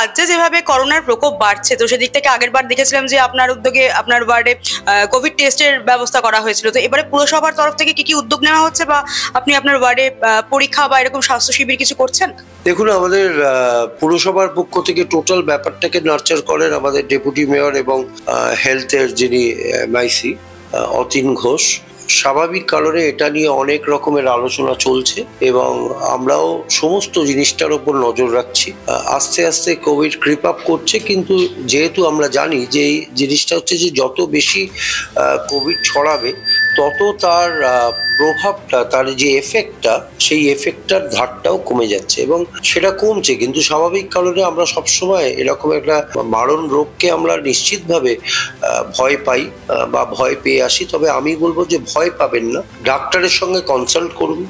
রাজ্যে যেভাবে করোনার প্রকোপ বাড়ছে, তো সেদিক থেকে আগের বার দেখেছিলাম যে আপনার উদ্যোগে আপনার ওয়ার্ডে কোভিড টেস্টের ব্যবস্থা করা হয়েছিল। তো এবারে পুরসভার তরফ থেকে কি কি উদ্যোগ নেওয়া হচ্ছে, বা আপনি আপনার ওয়ার্ডে পরীক্ষা বা এরকম স্বাস্থ্য শিবির কিছু করছেন? দেখুন, আমাদের পুরসভার পক্ষ থেকে টোটাল ব্যাপারটাকে নার্চার করেন আমাদের ডেপুটি মেয়র এবং হেলথের যিনি মাইসি অতীন ঘোষ। স্বাভাবিক কারণে এটা নিয়ে অনেক রকমের আলোচনা চলছে এবং আমরাও সমস্ত জিনিসটার উপর নজর রাখছি। আস্তে আস্তে কোভিড ক্রিপ আপ করছে, কিন্তু যেহেতু আমরা জানি যে এই জিনিসটা হচ্ছে যে যত বেশি কোভিড ছড়াবে তত তার প্রভাবটা, তার যে এফেক্টটা, সেই এফেক্টটার ধারটাও কমে যাচ্ছে এবং সেটা কমছে। কিন্তু স্বাভাবিক কারণে আমরা সবসময় এরকম একটা মারণ রোগকে আমরা নিশ্চিতভাবে ভয় পাই বা ভয় পেয়ে আসি। তবে আমি বলবো যে ভয় পাবেন না, ডাক্তারের সঙ্গে কনসাল্ট করুন।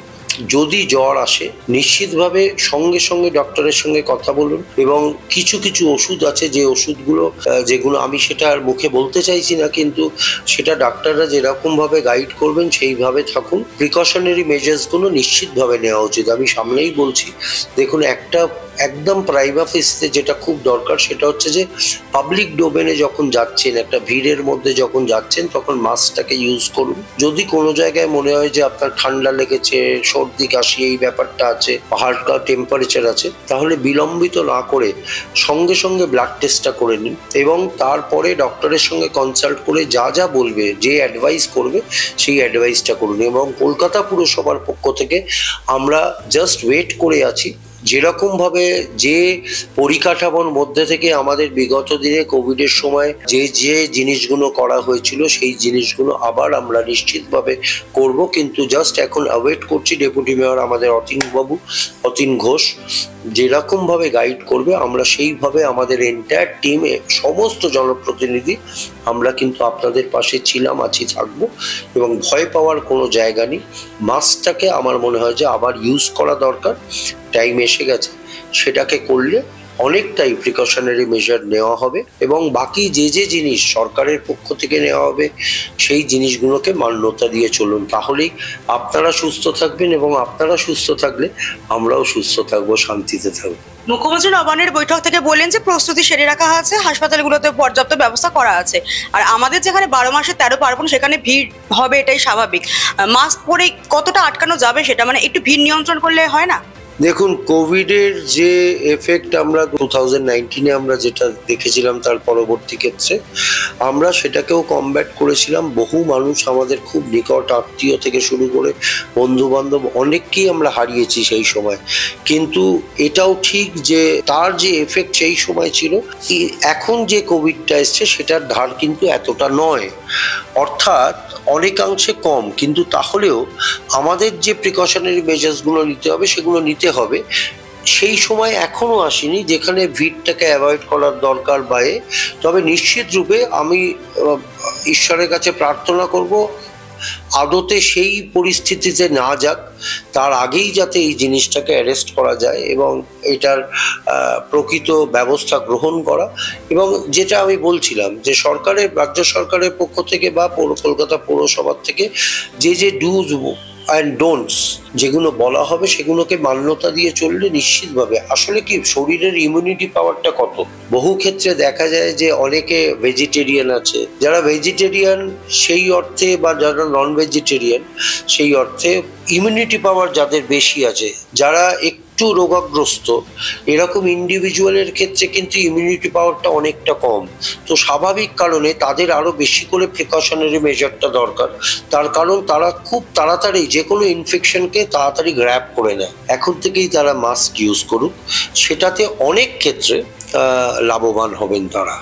যদি জ্বর আসে নিশ্চিতভাবে সঙ্গে সঙ্গে ডক্টরের সঙ্গে কথা বলুন এবং কিছু কিছু ওষুধ আছে যে ওষুধগুলো যেগুলো আমি সেটা আর মুখে বলতে চাইছি না, কিন্তু সেটা ডাক্তাররা যেরকম ভাবে গাইড করবেন সেইভাবে থাকুন। প্রিকশনারি মেজার্সগুলো নিশ্চিতভাবে নেওয়া উচিত। আমি সামনেই বলছি, দেখুন, একদম প্রাইমা ফেসিতে যেটা খুব দরকার সেটা হচ্ছে যে পাবলিক ডোমেনে যখন যাচ্ছেন, একটা ভিড়ের মধ্যে যখন যাচ্ছেন, তখন মাস্কটাকে ইউজ করুন। যদি কোনো জায়গায় মনে হয় যে আপনার ঠান্ডা লেগেছে, সর্দি কাশি এই ব্যাপারটা আছে, হালকা টেম্পারেচার আছে, তাহলে বিলম্বিত না করে সঙ্গে সঙ্গে ব্লাড টেস্টটা করে নিন এবং তারপরে ডক্টরের সঙ্গে কনসাল্ট করে যা যা বলবে, যে অ্যাডভাইস করবে সেই অ্যাডভাইসটা করুন। এবং কলকাতা পুরসভার পক্ষ থেকে আমরা জাস্ট ওয়েট করে আছি। যেরকম ভাবে যে পরিকাঠামোর মধ্যে থেকে আমাদের বিগত দিনে কোভিডের সময় যে যে জিনিসগুলো করা হয়েছিল সেই জিনিসগুলো আবার আমরা নিশ্চিতভাবে করব, কিন্তু জাস্ট এখন ওয়েট করছি ডেপুটি মেয়র আমাদের অতীন ঘোষ যেরকম ভাবে গাইড করবে আমরা সেইভাবে আমাদের এন্টায়ার টিমে সমস্ত জনপ্রতিনিধি আমরা কিন্তু আপনাদের পাশে ছিলাম, আছি, থাকবো এবং ভয় পাওয়ার কোনো জায়গা নেই। মাস্কটাকে আমার মনে হয় যে আবার ইউজ করা দরকার, টাইম এসে গেছে। সেটাকে করলে অনেকটাই প্রিকশনারি মেজার নেওয়া হবে এবং বাকি যে যে জিনিস সরকারের পক্ষ থেকে নেওয়া হবে সেই জিনিসগুলোকে মান্যতা দিয়ে চলুন। তাহলেই আপনারা সুস্থ থাকবেন এবং আপনারা সুস্থ থাকলে আমরাও সুস্থ থাকবো, শান্তিতে থাকবো। মুখ্যমন্ত্রী নবান্নের বৈঠক থেকে বললেন যে প্রস্তুতি সেরে রাখা আছে, হাসপাতালগুলোতে পর্যাপ্ত ব্যবস্থা করা আছে, আর আমাদের যেখানে 12 মাসে 13 পার্বণ সেখানে ভিড় হবে, এটাই স্বাভাবিক। মাস্ক পরে কতটা আটকানো যাবে সেটা, মানে একটু ভিড় নিয়ন্ত্রণ করলে হয় না? দেখুন, কোভিডের যে এফেক্ট আমরা 2019-এ আমরা যেটা দেখেছিলাম তার পরবর্তী ক্ষেত্রে আমরা সেটাকেও কমব্যাট করেছিলাম। বহু মানুষ আমাদের খুব নিকট আত্মীয় থেকে শুরু করে বন্ধু বান্ধব অনেককেই আমরা হারিয়েছি সেই সময়। কিন্তু এটাও ঠিক যে তার যে এফেক্ট সেই সময় ছিল, এখন যে কোভিডটা এসছে সেটার ধার কিন্তু এতটা নয়, অর্থাৎ অনেকাংশে কম। কিন্তু তাহলেও আমাদের যে প্রিকশনারি মেজার্সগুলো নিতে হবে সেগুলো নিতে হবে। সেই সময় এখনো আসেনি যেখানে ভিড়টাকে অ্যাভয়েড করার দরকার বাইরে। তবে নিশ্চিত রূপে আমি ঈশ্বরের কাছে প্রার্থনা করব আদতে সেই পরিস্থিতিতে না যাক, তার আগেই যাতে এই জিনিসটাকে অ্যারেস্ট করা যায় এবং এটার প্রকৃত ব্যবস্থা গ্রহণ করা। এবং যেটা আমি বলছিলাম যে রাজ্য সরকারের পক্ষ থেকে বা কলকাতা পৌরসভার থেকে যে যে ডুজ অ্যান্ড ডোন্টস যেগুলো বলা হবে সেগুলোকে মান্যতা দিয়ে চললে নিশ্চিতভাবে, আসলে কি শরীরের ইমিউনিটি পাওয়ারটা কত, বহু ক্ষেত্রে দেখা যায় যে অনেকে ভেজিটেরিয়ান আছে, যারা ভেজিটেরিয়ান সেই অর্থে বা যারা নন ভেজিটেরিয়ান সেই অর্থে ইমিউনিটি পাওয়ার যাদের বেশি আছে, যারা একটু রোগাগ্রস্ত এরকম ইন্ডিভিজুয়ালের ক্ষেত্রে কিন্তু ইমিউনিটি পাওয়ারটা অনেকটা কম। তো স্বাভাবিক কারণে তাদের আরো বেশি করে প্রিকশনারি মেজারটা দরকার, তার কারণ তারা খুব তাড়াতাড়ি যে কোনো ইনফেকশনকে তাড়াতাড়ি গ্র্যাব করে নেয়। এখন থেকেই তারা মাস্ক ইউজ করুক, সেটাতে অনেক ক্ষেত্রে লাভবান হবেন তারা।